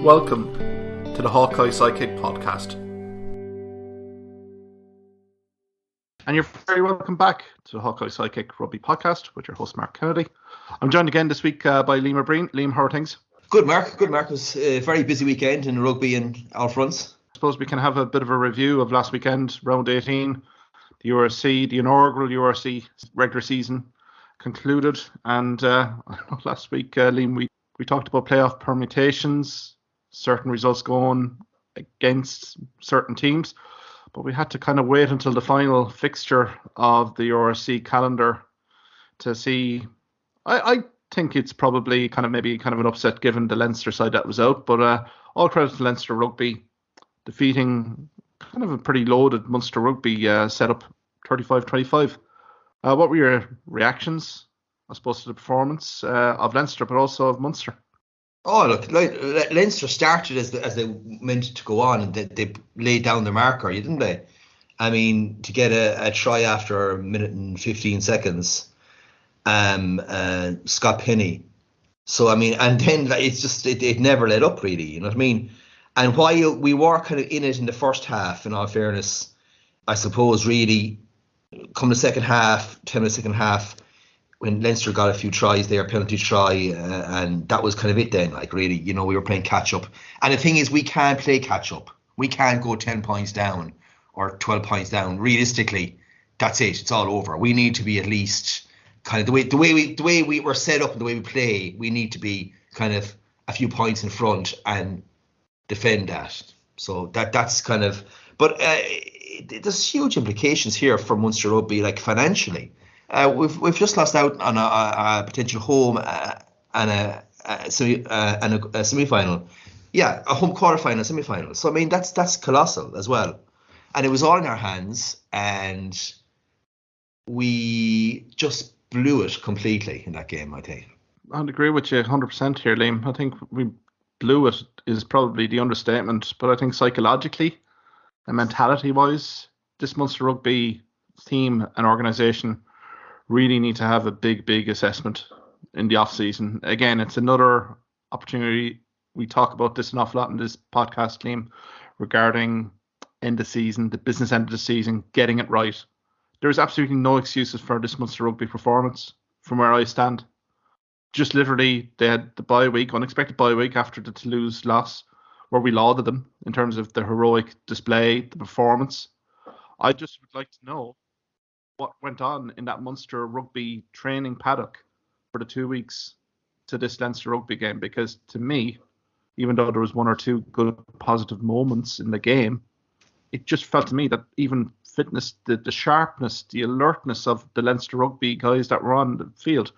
Welcome to the Hawkeye Sidekick podcast. And you're very welcome back to the Hawkeye Sidekick Rugby podcast with your host, Mark Kennedy. I'm joined again this week by Liam O'Brien. Liam, how are things? Good, Mark. Good, Mark. It was a very busy weekend in rugby and all fronts. I suppose we can have a bit of a review of last weekend, round 18, the URC, the inaugural URC regular season concluded. And last week, Liam, we talked about playoff permutations, certain results going against certain teams, but we had to kind of wait until the final fixture of the URC calendar to see. I think it's probably kind of an upset given the Leinster side that was out, but all credit to Leinster Rugby defeating kind of a pretty loaded Munster Rugby setup 35-25. What were your reactions, I suppose, to the performance of Leinster, but also of Munster? Oh, look, Leinster started as they meant to go on, and they laid down the marker, didn't they? I mean, to get a try after a minute and 15 seconds, Scott Penny. So, I mean, and then it's just, it never let up, really, you know what I mean? And while we were kind of in it in the first half, in all fairness, I suppose, really, come the second half, 10 minutes second half, when Leinster got a few tries there, penalty try, and that was kind of it then, like, really, you know, we were playing catch-up. And the thing is, we can't play catch-up. We can't go 10 points down or 12 points down. Realistically, that's it. It's all over. We need to be at least kind of the way we were set up and the way we play, we need to be kind of a few points in front and defend that. So that's kind of... But there's huge implications here for Munster Rugby, like financially. We've just lost out on a potential home and a semi-final. Yeah, a home quarter-final, semi-final. So, I mean, that's colossal as well. And it was all in our hands, and we just blew it completely in that game, I think. I'd agree with you 100% here, Liam. I think we blew it is probably the understatement, but I think psychologically and mentality-wise, this Munster Rugby team and organisation really need to have a big assessment in the off-season. Again, it's another opportunity. We talk about this an awful lot in this podcast, Liam, regarding end of season, the business end of the season, getting it right. There is absolutely no excuses for this Munster Rugby performance from where I stand. Just literally, they had the bye week, unexpected bye week after the Toulouse loss, where we lauded them in terms of the heroic display, the performance. I just would like to know what went on in that Munster Rugby training paddock for the 2 weeks to this Leinster Rugby game, because to me, even though there was one or two good positive moments in the game, it just felt to me that even fitness, the sharpness, the alertness of the Leinster Rugby guys that were on the field,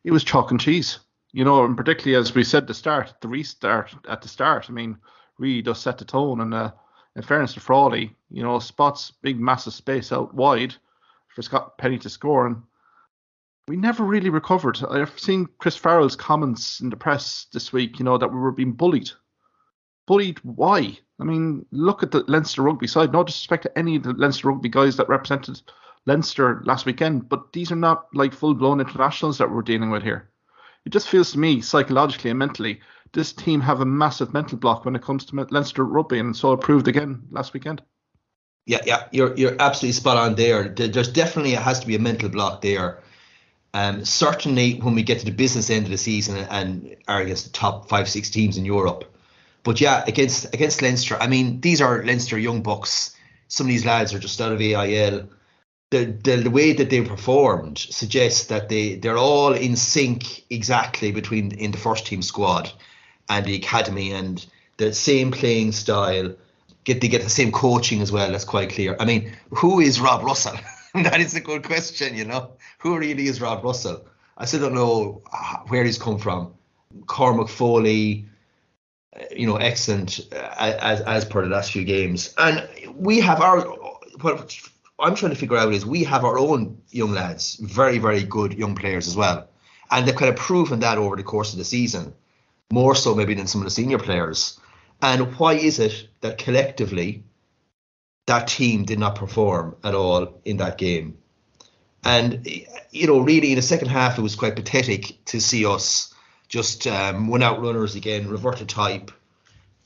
it was chalk and cheese, you know, and particularly as we said the restart at the start, I mean, really does set the tone. And in fairness to Frawley, you know, spots big massive space out wide for Scott Penny to score, and we never really recovered. I've seen Chris Farrell's comments in the press this week, you know, that we were being bullied. Bullied? Why? I mean, look at the Leinster Rugby side. No disrespect to any of the Leinster Rugby guys that represented Leinster last weekend, but these are not like full-blown internationals that we're dealing with here. It just feels to me, psychologically and mentally, this team have a massive mental block when it comes to Leinster Rugby, and so it proved again last weekend. Yeah, you're absolutely spot on there. There's definitely has to be a mental block there. Certainly when we get to the business end of the season and are against the top 5-6 teams in Europe. But yeah, against Leinster, I mean, these are Leinster young bucks. Some of these lads are just out of AIL. The way that they performed suggests that they're all in sync exactly between in the first team squad and the academy, and the same playing style. They get the same coaching as well. That's quite clear. I mean, who is Rob Russell? That is a good question, you know. Who really is Rob Russell? I still don't know where he's come from. Cormac Foley, you know, excellent as per the last few games. And we have what I'm trying to figure out is we have our own young lads, very, very good young players as well. And they've kind of proven that over the course of the season, more so maybe than some of the senior players. And why is it that collectively that team did not perform at all in that game? And, you know, really in the second half, it was quite pathetic to see us just win out runners again, revert to type,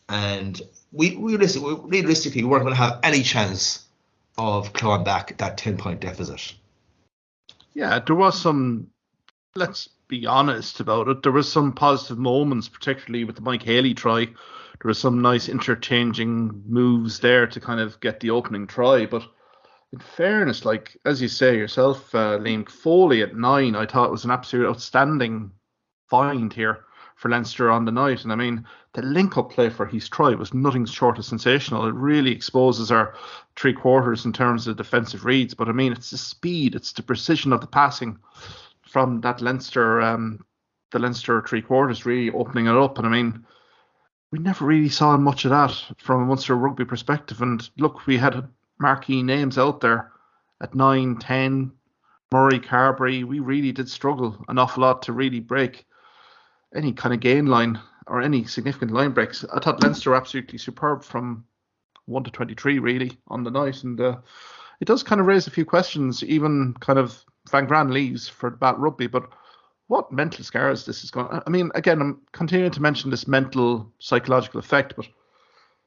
and we realistically weren't going to have any chance of clawing back that 10-point deficit. Yeah, there was some, let's be honest about it, there was some positive moments, particularly with the Mike Haley try. There was some nice interchanging moves there to kind of get the opening try. But in fairness, like, as you say yourself, Liam, Foley at 9, I thought was an absolute outstanding find here for Leinster on the night. And I mean, the link-up play for his try was nothing short of sensational. It really exposes our three quarters in terms of defensive reads. But I mean, it's the speed, it's the precision of the passing from that Leinster, the Leinster three quarters really opening it up. And I mean, we never really saw much of that from a Munster Rugby perspective. And look, we had marquee names out there at 9, 10, Murray, Carberry. We really did struggle an awful lot to really break any kind of gain line or any significant line breaks. I thought Leinster were absolutely superb from 1 to 23 really on the night, and it does kind of raise a few questions. Even kind of Van Gran leaves for bad rugby, but what mental scars this is going to... I mean, again, I'm continuing to mention this mental psychological effect, but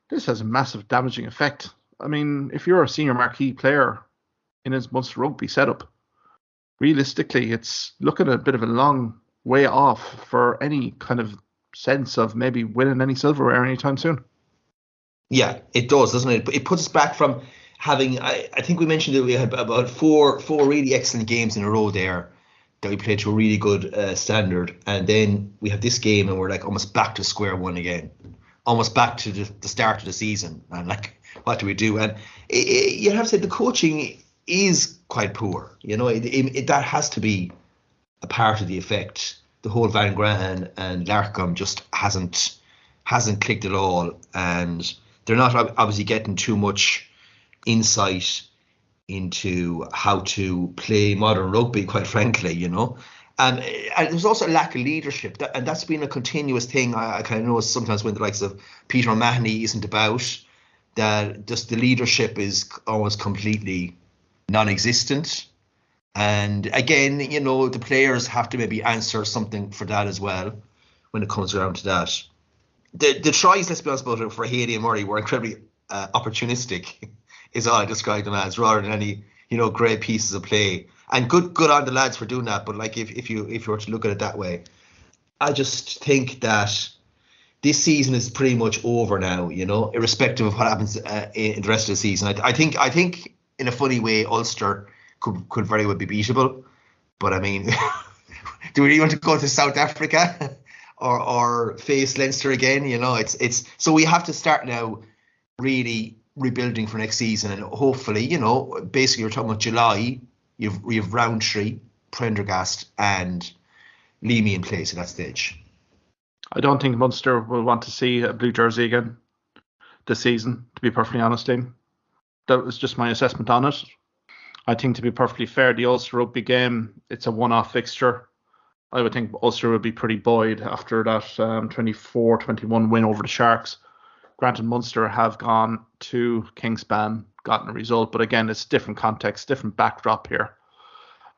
this has a massive damaging effect. I mean, if you're a senior marquee player in his Munster Rugby setup, realistically, it's looking a bit of a long way off for any kind of sense of maybe winning any silverware anytime soon. Yeah, it does, doesn't it? It puts us back from having, I think we mentioned that we had about four really excellent games in a row there that we played to a really good standard. And then we have this game and we're like almost back to square one again, almost back to the start of the season. And like, what do we do? And you have to say the coaching is quite poor. You know, that has to be a part of the effect. The whole Van Gran and Larkham just hasn't clicked at all, and they're not obviously getting too much insight into how to play modern rugby, quite frankly, you know. And there's also a lack of leadership, and that's been a continuous thing. I kind of know sometimes when the likes of Peter O'Mahony isn't about, that just the leadership is almost completely non-existent. And again, you know, the players have to maybe answer something for that as well when it comes around to that. The tries, let's be honest about it, for Haley and Murray were incredibly opportunistic, is all I describe them as, rather than any, you know, great pieces of play. And good on the lads for doing that. But like, if you were to look at it that way, I just think that this season is pretty much over now, you know, irrespective of what happens in the rest of the season. I think in a funny way, Ulster could very well be beatable, but I mean, do we really want to go to South Africa or face Leinster again? You know, it's so we have to start now really rebuilding for next season, and hopefully, you know, basically you're talking about July, we have Roundtree, Prendergast and Leamy in place at that stage. I don't think Munster will want to see a blue jersey again this season, to be perfectly honest, Liam. That was just my assessment on it. I think, to be perfectly fair, the Ulster Rugby game, it's a one-off fixture. I would think Ulster would be pretty buoyed after that 24-21 win over the Sharks. Granted, Munster have gone to Kingspan, gotten a result, but again, it's different context, different backdrop here.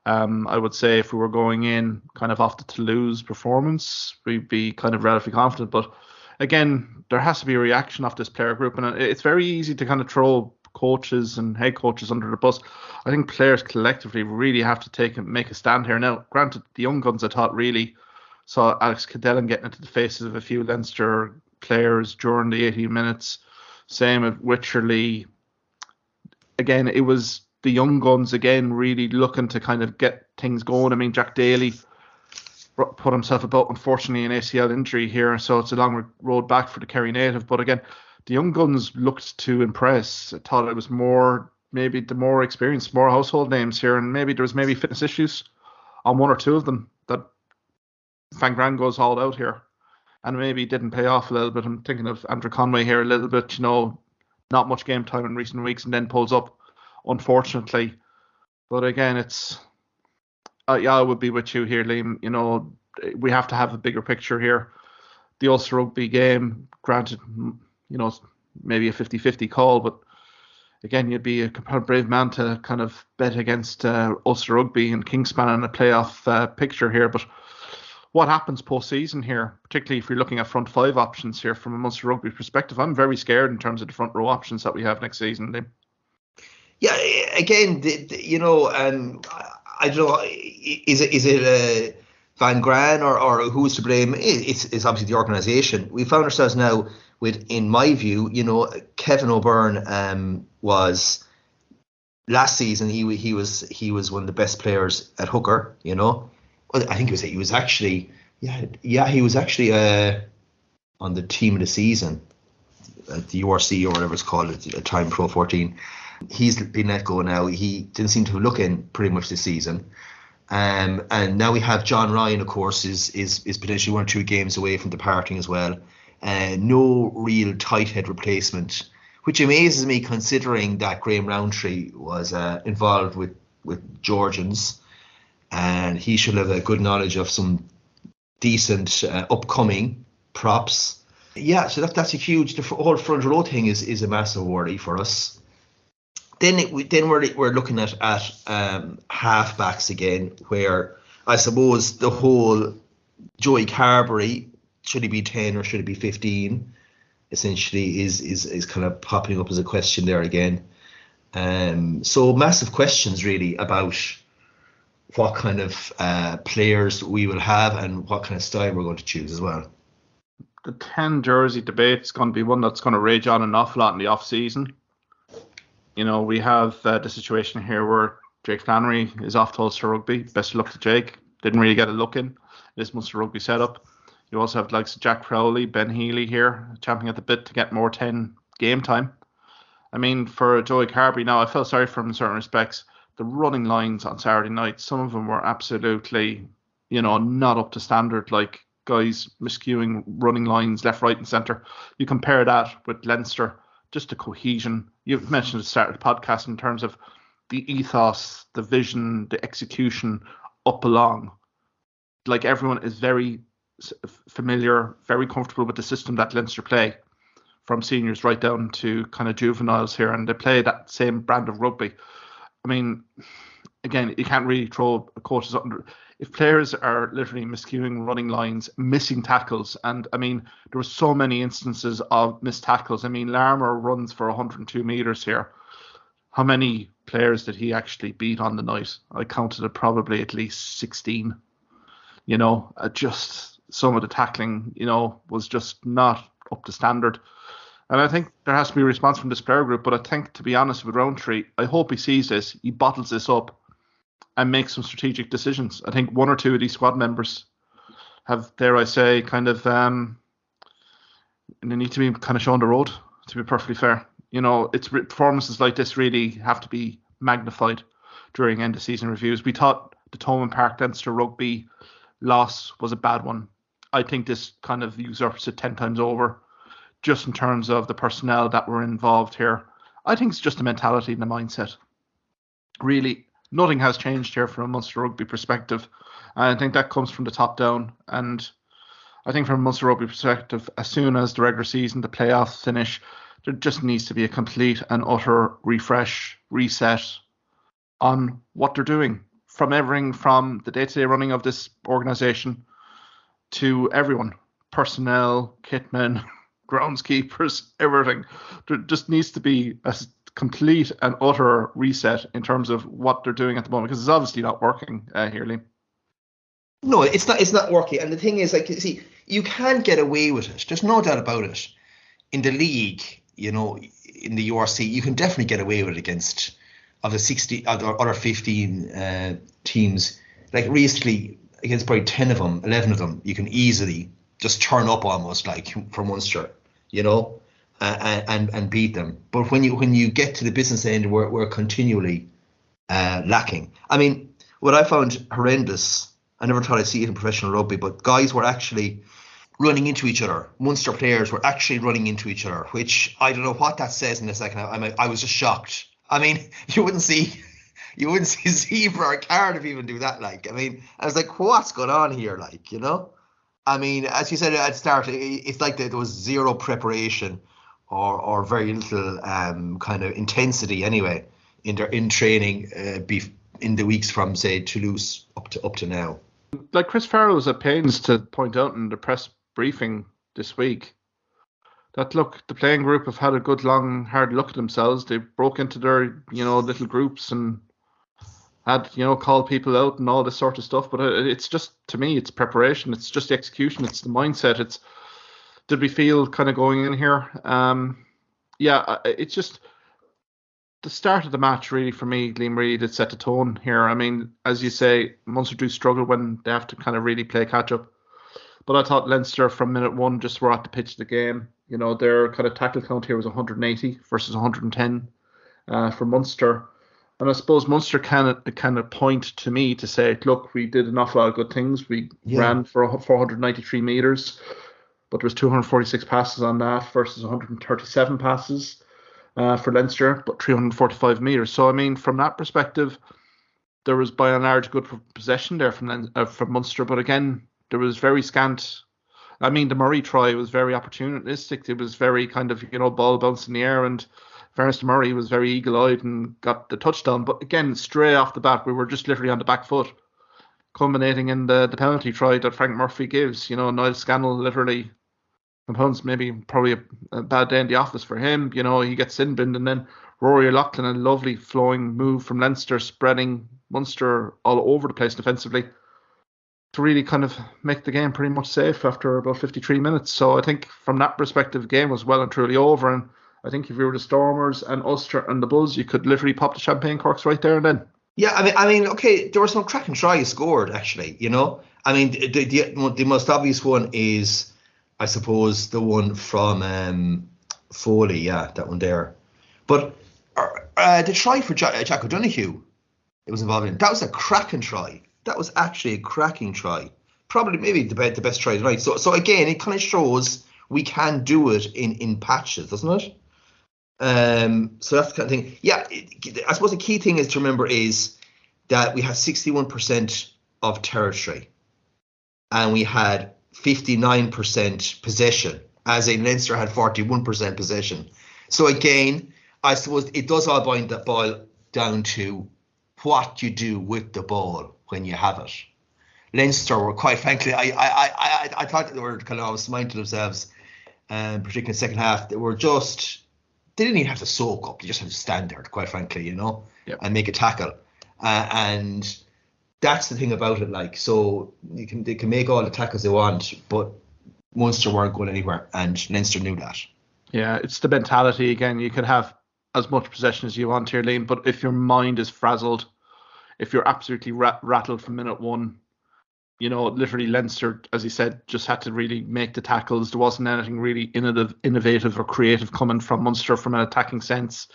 I would say if we were going in kind of off the Toulouse performance, we'd be kind of relatively confident. But again, there has to be a reaction off this player group, and it's very easy to kind of throw coaches and head coaches under the bus. I think players collectively really have to make a stand here. Now, granted, the young guns, I thought, really saw Alex Cadellin getting into the faces of a few Leinster players during the 80 minutes. Same with Wycherley. Again, it was the young guns again really looking to kind of get things going. I mean, Jack Daly put himself about, unfortunately, an ACL injury here, so it's a long road back for the Kerry native. But again, the young guns looked to impress. I thought it was maybe the more experienced, more household names here, and maybe there was fitness issues on one or two of them that Van Gran goes all out here, and maybe didn't pay off a little bit. I'm thinking of Andrew Conway here a little bit, you know, not much game time in recent weeks, and then pulls up, unfortunately. But again, it's I would be with you here, Liam. You know, we have to have a bigger picture here. The Ulster Rugby game, granted, you know, maybe a 50-50 call, but again, you'd be a brave man to kind of bet against Ulster Rugby and Kingspan in a playoff picture here. But what happens post-season here, particularly if you're looking at front five options here from a Munster Rugby perspective. I'm very scared in terms of the front row options that we have next season, Liam. Yeah, again, I don't know, is it Van Gran or who's to blame? It's obviously the organisation. We found ourselves now with, in my view, Kevin O'Byrne was last season. He was one of the best players at hooker. Well, I think he was actually on the team of the season at the URC or whatever it's called at the time, Pro 14. He's been let go now. He didn't seem to look in pretty much this season. And now we have John Ryan, of course, is potentially 1 or 2 games away from departing as well. No real tight head replacement, which amazes me considering that Graham Rowntree was involved with Georgians, and he should have a good knowledge of some decent upcoming props. Yeah, so that's a huge. The whole front row thing is a massive worry for us. Then we're looking at halfbacks again, where I suppose the whole Joey Carberry, should he be 10 or should he be 15, essentially is kind of popping up as a question there again. So massive questions really about what kind of players we will have and what kind of style we're going to choose as well. The 10 jersey debate is going to be one that's going to rage on an awful lot in the off season. We have the situation here where Jake Flannery is off to Ulster Rugby. Best of luck to Jake. Didn't really get a look in this Munster Rugby setup. You also have the likes of Jack Crowley, Ben Healy here, champing at the bit to get more 10 game time. I mean, for Joey Carberry now, I felt sorry for him in certain respects. The running lines on Saturday night, some of them were absolutely, not up to standard, like guys miscuing running lines left, right and centre. You compare that with Leinster, just the cohesion. You've mentioned at the start of the podcast in terms of the ethos, the vision, the execution up along. Like everyone is very familiar, very comfortable with the system that Leinster play, from seniors right down to kind of juveniles here, and they play that same brand of rugby. I mean, again, you can't really throw coaches under. If players are literally miscuing running lines, missing tackles, and I mean, there were so many instances of missed tackles. I mean, Larmer runs for 102 meters here. How many players did he actually beat on the night? I counted it probably at least 16. Just some of the tackling, was just not up to standard. And I think there has to be a response from this player group. But I think, to be honest with Rowntree, I hope he sees this, he bottles this up, and make some strategic decisions. I think 1 or 2 of these squad members have, dare I say, kind of they need to be kind of shown the road, to be perfectly fair. It's performances like this really have to be magnified during end of season reviews. We thought the Thomond Park Leinster Rugby loss was a bad one. I think this kind of usurps it 10 times over, just in terms of the personnel that were involved here. I think it's just the mentality and the mindset. Really, nothing has changed here from a Munster Rugby perspective. And I think that comes from the top down. And I think from a Munster Rugby perspective, as soon as the regular season, the playoffs finish, there just needs to be a complete and utter refresh, reset on what they're doing. From everything from the day-to-day running of this organisation to everyone, personnel, kitmen, groundskeepers, everything. There just needs to be a complete and utter reset in terms of what they're doing at the moment, because it's obviously not working here, Liam. No, it's not working. And the thing is, see, you can't get away with it. There's no doubt about it. In the league, in the URC, you can definitely get away with it against of the 60 other 15 teams. Like realistically, against probably 10 of them, 11 of them, you can easily just turn up almost like for Munster, and beat them. But when you get to the business end, we're continually lacking. I mean, what I found horrendous, I never thought I'd see it in professional rugby, but guys were actually running into each other. Munster players were actually running into each other, which I don't know what that says in the second half. I was just shocked. I mean, you wouldn't see Zebra or Cardiff even do that. I was like, what's going on here? I mean, as you said at the start, it's like there was zero preparation or very little kind of intensity anyway in training in the weeks from say Toulouse up to now. Like Chris Farrell was at pains to point out in the press briefing this week that, look, the playing group have had a good, long, hard look at themselves. They broke into their, little groups and had, called people out and all this sort of stuff. But it's just, to me, it's preparation. It's just the execution. It's the mindset. Did we feel kind of going in here? It's just the start of the match, really, for me. Liam really did set the tone here. I mean, as you say, Munster do struggle when they have to kind of really play catch up. But I thought Leinster from minute one just were at the pitch of the game. Their kind of tackle count here was 180 versus 110 for Munster. And I suppose Munster kind of point to me to say, look, we did an awful lot of good things. We ran for 493 metres, but there was 246 passes on that versus 137 passes for Leinster, but 345 metres. So, I mean, from that perspective, there was by and large good possession there from Munster. But again, there was very scant. I mean, the Murray try was very opportunistic. It was very kind of, ball bounce in the air, and fairness to Murray, was very eagle-eyed and got the touchdown. But again, straight off the bat, we were just literally on the back foot, culminating in the penalty try that Frank Murphy gives. Niall Scannell literally compounds probably a bad day in the office for him. He gets sin binned, and then Rory O'Loughlin, a lovely flowing move from Leinster, spreading Munster all over the place defensively to really kind of make the game pretty much safe after about 53 minutes. So I think from that perspective, the game was well and truly over. And I think if you were the Stormers and Ulster and the Bulls, you could literally pop the champagne corks right there and then. Yeah, I mean, okay, there were some cracking tries scored, actually, I mean, the most obvious one is, I suppose, the one from Foley, that one there. But the try for Jack O'Donoghue, it was involved in, that was a cracking try. That was actually a cracking try. Probably maybe the best try tonight. So again, it kind of shows we can do it in patches, doesn't it? So that's the kind of thing. Yeah, I suppose the key thing is to remember is that we had 61% of territory and we had 59% possession, as in Leinster had 41% possession. So again, I suppose it does all boil down to what you do with the ball when you have it. Leinster were, quite frankly, I thought they were kind of smiling to themselves, particularly in the second half. They didn't even have to soak up. They just had to stand there, quite frankly, and make a tackle. And that's the thing about it. So they can make all the tackles they want, but Munster weren't going anywhere, and Leinster knew that. Yeah, it's the mentality again. You could have as much possession as you want here, Liam, but if your mind is frazzled, if you're absolutely rattled from minute one, literally Leinster, as he said, just had to really make the tackles. There wasn't anything really innovative or creative coming from Munster from an attacking sense.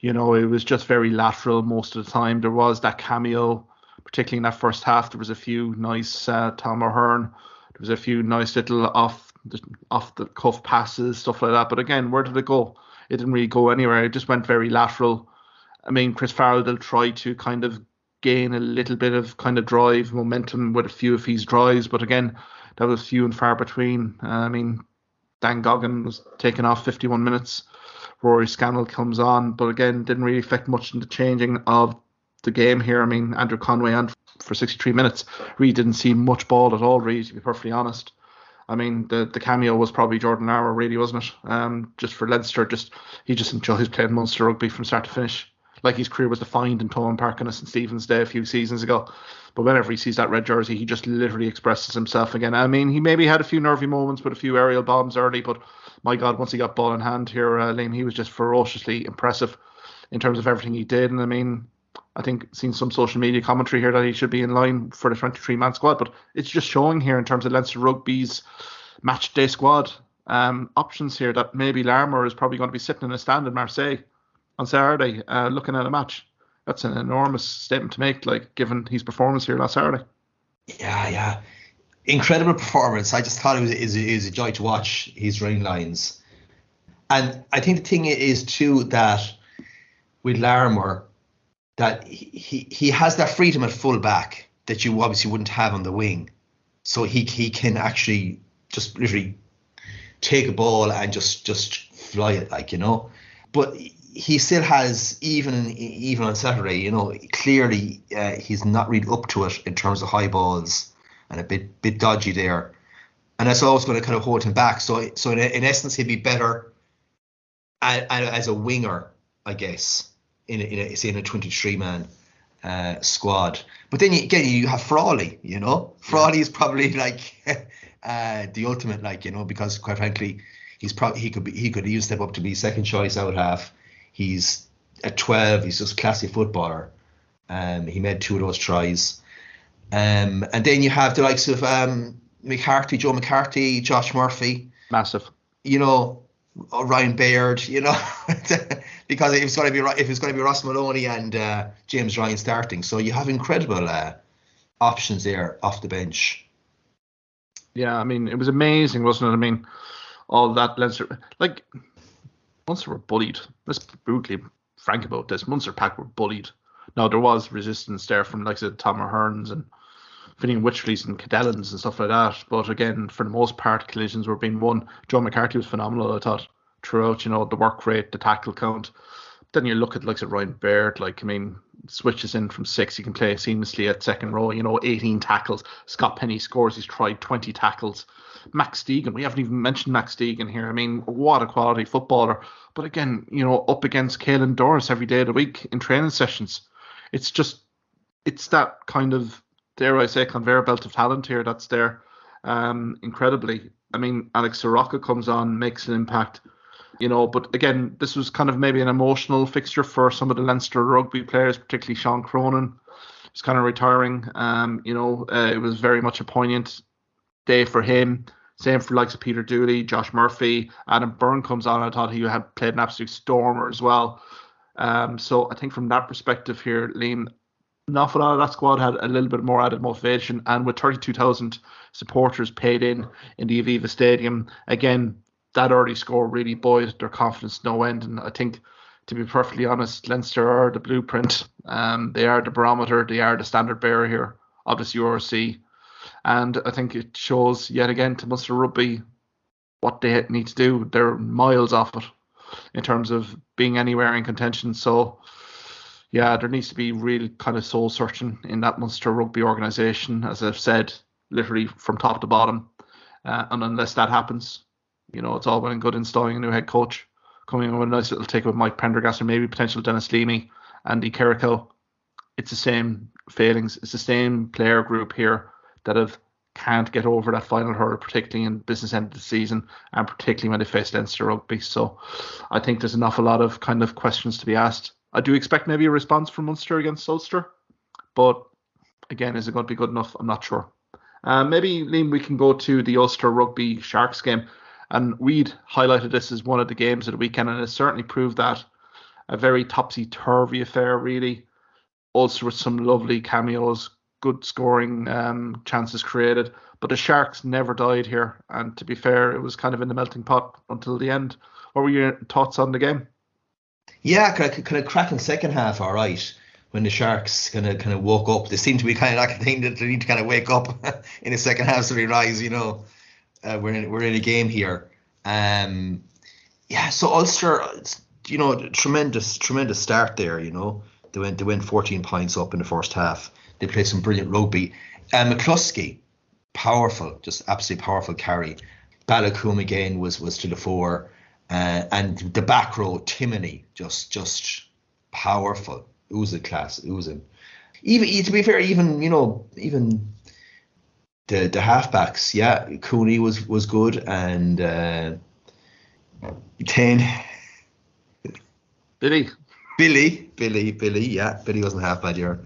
It was just very lateral most of the time. There was that cameo, particularly in that first half. There was a few nice Tom O'Hearn. There was a few nice little off the cuff passes, stuff like that. But again, where did it go? It didn't really go anywhere. It just went very lateral. I mean, Chris Farrell will try to kind of gain a little bit of kind of drive, momentum with a few of his drives, but again, that was few and far between. I mean, Dan Goggin was taken off 51 minutes. Rory Scannell comes on, but again, didn't really affect much in the changing of the game here. I mean, Andrew Conway on for 63 minutes really didn't see much ball at all, really, to be perfectly honest. I mean, the cameo was probably Jordan Armour, really, wasn't it? Just for Leinster, he just enjoys playing Munster Rugby from start to finish. Like his career was defined in Toulon Park and St Stephen's Day a few seasons ago. But whenever he sees that red jersey, he just literally expresses himself again. I mean, he maybe had a few nervy moments with a few aerial bombs early, but my God, once he got ball in hand here, Liam, he was just ferociously impressive in terms of everything he did. And I mean, I think seen some social media commentary here that he should be in line for the 23-man squad, but it's just showing here in terms of Leinster Rugby's match day squad options here that maybe Larmour is probably going to be sitting in a stand in Marseille on Saturday looking at a match. That's an enormous statement to make, given his performance here last Saturday. Yeah. Incredible performance. I just thought it was a joy to watch his running lines. And I think the thing is too that with Larmour, that he has that freedom at full back that you obviously wouldn't have on the wing. So he can actually just literally take a ball and just fly it, But he still has, even on Saturday, clearly he's not really up to it in terms of high balls. and a bit dodgy there, and that's always going to kind of hold him back. So in essence, he'd be better as a winger, I guess, in a 23-man squad. But then you have Frawley. Frawley is probably like the ultimate, because quite frankly, he could even step up to be second choice out half. He's at 12. He's just a classy footballer. He made 2 of those tries. And then you have the likes of McCarthy, Joe McCarthy, Josh Murphy. Massive. Ryan Baird, because if it's going to be Ross Maloney and James Ryan starting, so you have incredible options there off the bench. Yeah, I mean, it was amazing, wasn't it? I mean, all that Leinster, Munster were bullied. Let's be brutally frank about this. Munster pack were bullied. Now, there was resistance there from, like I said, Tom Ahern's and Finian Wycherleys and Cadellans and stuff like that. But again, for the most part, collisions were being won. Joe McCarthy was phenomenal, I thought, throughout, the work rate, the tackle count. Then you look at, like, Ryan Baird, switches in from 6. He can play seamlessly at second row, 18 tackles. Scott Penny scores. He's tried 20 tackles. Max Deegan, we haven't even mentioned Max Deegan here. I mean, what a quality footballer. But again, up against Caelan Doris every day of the week in training sessions. It's that kind of, dare I say, conveyor belt of talent here that's there, incredibly. I mean, Alex Soroka comes on, makes an impact, but again, this was kind of maybe an emotional fixture for some of the Leinster Rugby players, particularly Sean Cronin. He's kind of retiring. It was very much a poignant day for him. Same for the likes of Peter Dooley, Josh Murphy. Adam Byrne comes on. I thought he had played an absolute stormer as well. So I think from that perspective here, Liam, an awful lot of that squad had a little bit more added motivation, and with 32,000 supporters paid in the Aviva Stadium, again, that early score really buoyed their confidence no end. And I think, to be perfectly honest, Leinster are the blueprint. They are the barometer. They are the standard bearer here of this URC. And I think it shows yet again to Munster Rugby what they need to do. They're miles off it in terms of being anywhere in contention. So, yeah, there needs to be really kind of soul searching in that Munster Rugby organisation, as I've said, literally from top to bottom. And unless that happens, it's all well and good installing a new head coach, coming in with a nice little take with Mike Prendergast or maybe potential Dennis Leamy, Andy Carrico. It's the same failings. It's the same player group here that can't get over that final hurdle, particularly in business end of the season and particularly when they face Leinster Rugby. So I think there's an awful lot of kind of questions to be asked. I do expect maybe a response from Munster against Ulster, but again, is it going to be good enough? I'm not sure. Maybe, Liam, we can go to the Ulster Rugby Sharks game, and we'd highlighted this as one of the games of the weekend, and it certainly proved that a very topsy-turvy affair, really. Ulster with some lovely cameos, good scoring chances created, but the Sharks never died here, and to be fair, it was kind of in the melting pot until the end. What were your thoughts on the game? Yeah, kind of cracking second half, all right. When the Sharks kind of woke up, they seem to be kind of like a thing that they need to kind of wake up in the second half so they realize, we're in a game here. So Ulster, tremendous start there. They went 14 points up in the first half. They played some brilliant rugby. McCluskey, powerful, just absolutely powerful carry. Balakoom again was to the fore. And the back row, Timoney, just powerful. Oozing class, oozing. Even to be fair, even the halfbacks, yeah, Cooney was good, and 10. Billy, yeah, Billy wasn't half bad here.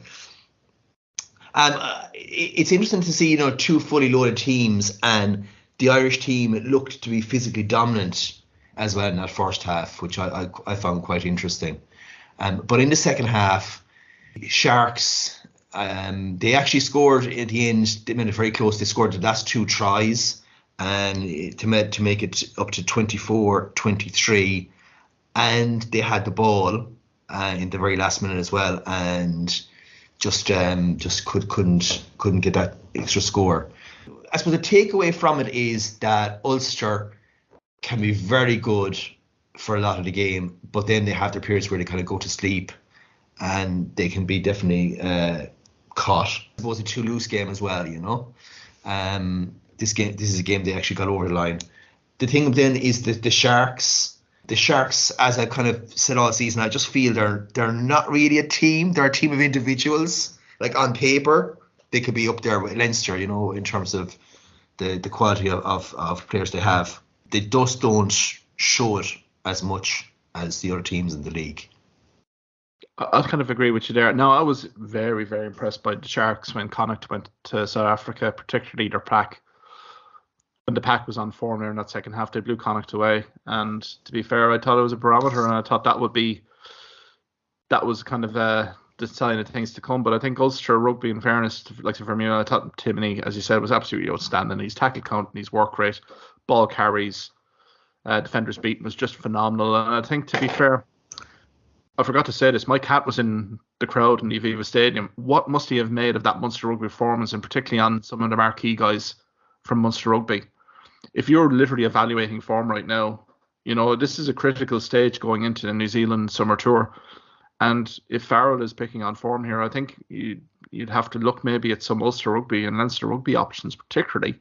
It's interesting to see, 2 fully loaded teams, and the Irish team looked to be physically dominant as well in that first half, which I found quite interesting. But in the second half, Sharks, they actually scored at the end. They made it very close. They scored the last 2 tries, and to make it up to 24-23, and they had the ball in the very last minute as well, and just couldn't get that extra score. I suppose the takeaway from it is that Ulster can be very good for a lot of the game, but then they have their periods where they kind of go to sleep, and they can be definitely caught. I suppose a Toulouse game as well, This is a game they actually got over the line. The thing then is that the Sharks, as I kind of said all season, I just feel they're not really a team. They're a team of individuals. Like on paper, they could be up there with Leinster, in terms of the quality of players they have. They just don't show it as much as the other teams in the league. I kind of agree with you there. No, I was very, very impressed by the Sharks when Connacht went to South Africa, particularly their pack. When the pack was on form there in that second half, they blew Connacht away. And to be fair, I thought it was a barometer, and I thought that was kind of the sign of things to come. But I think Ulster Rugby, in fairness, like for me, I thought Timoney, as you said, was absolutely outstanding. His tackle count and his work rate, ball carries, defenders beaten was just phenomenal. And I think, to be fair, I forgot to say this, my cat was in the crowd in the Aviva Stadium. What must he have made of that Munster Rugby performance, and particularly on some of the marquee guys from Munster Rugby? If you're literally evaluating form right now, this is a critical stage going into the New Zealand summer tour. And if Farrell is picking on form here, I think you'd have to look maybe at some Ulster Rugby and Leinster Rugby options, particularly,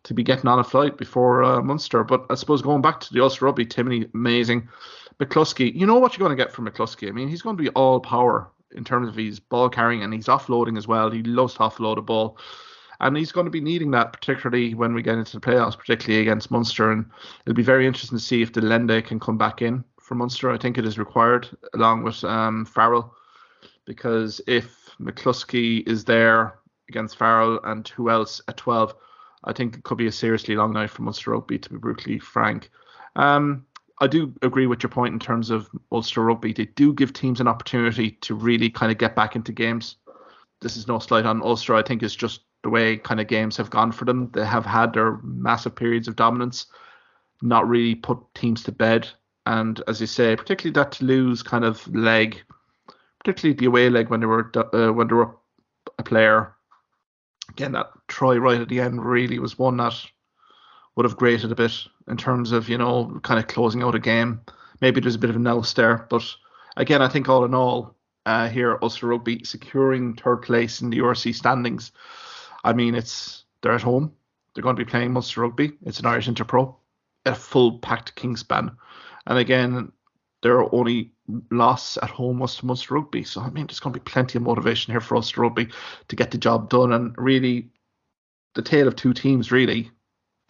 to be getting on a flight before Munster. But I suppose going back to the Ulster Rugby, Timoney, amazing. McCluskey, you know what you're going to get from McCluskey. I mean, he's going to be all power in terms of his ball carrying, and he's offloading as well. He loves to offload a ball. And he's going to be needing that, particularly when we get into the playoffs, particularly against Munster. And it'll be very interesting to see if the Lende can come back in for Munster. I think it is required, along with Farrell, because if McCluskey is there against Farrell and who else at 12, I think it could be a seriously long night for Munster Rugby, to be brutally frank. I do agree with your point in terms of Ulster Rugby. They do give teams an opportunity to really kind of get back into games. This is no slight on Ulster. I think it's just the way kind of games have gone for them. They have had their massive periods of dominance, not really put teams to bed. And as you say, particularly that Toulouse kind of leg, particularly the away leg when they were up a player. Again, that try right at the end really was one that would have grated a bit in terms of, kind of closing out a game. Maybe there's a bit of a nous there. But again, I think all in all, here Ulster Rugby securing third place in the URC standings. I mean, they're at home. They're going to be playing Munster Rugby. It's an Irish Interpro, a full packed Kingspan. And again, their only loss at home was to Munster Rugby. So, I mean, there's going to be plenty of motivation here for Ulster Rugby to get the job done. And really, the tale of two teams, really.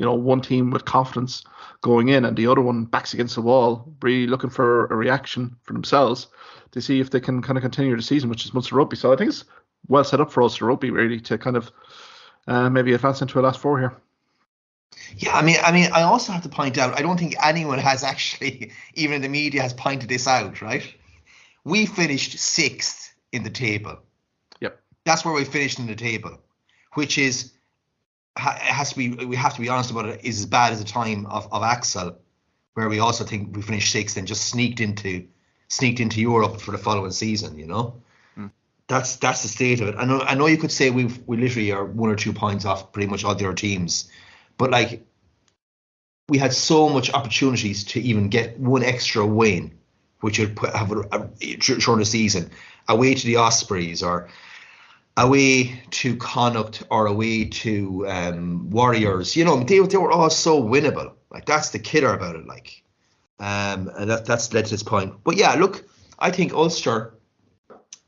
One team with confidence going in and the other one backs against the wall, really looking for a reaction for themselves to see if they can kind of continue the season, which is Munster Rugby. So I think it's well set up for Ulster Rugby, really, to kind of maybe advance into a last four here. Yeah, I mean, I also have to point out, I don't think anyone has actually, even in the media, has pointed this out, right? We finished 6th in the table. Yep. That's where we finished in the table, which is, we have to be honest about it, is as bad as the time of Axel, where we also think we finished 6th and just sneaked into Europe for the following season, That's the state of it. I know you could say we literally are 1 or 2 points off pretty much all the other teams, but like we had so much opportunities to even get one extra win, which would have during the season, away to the Ospreys or away to Connacht or away to Warriors. They were all so winnable. Like that's the killer about it. Like, and that's led to this point. But yeah, look, I think Ulster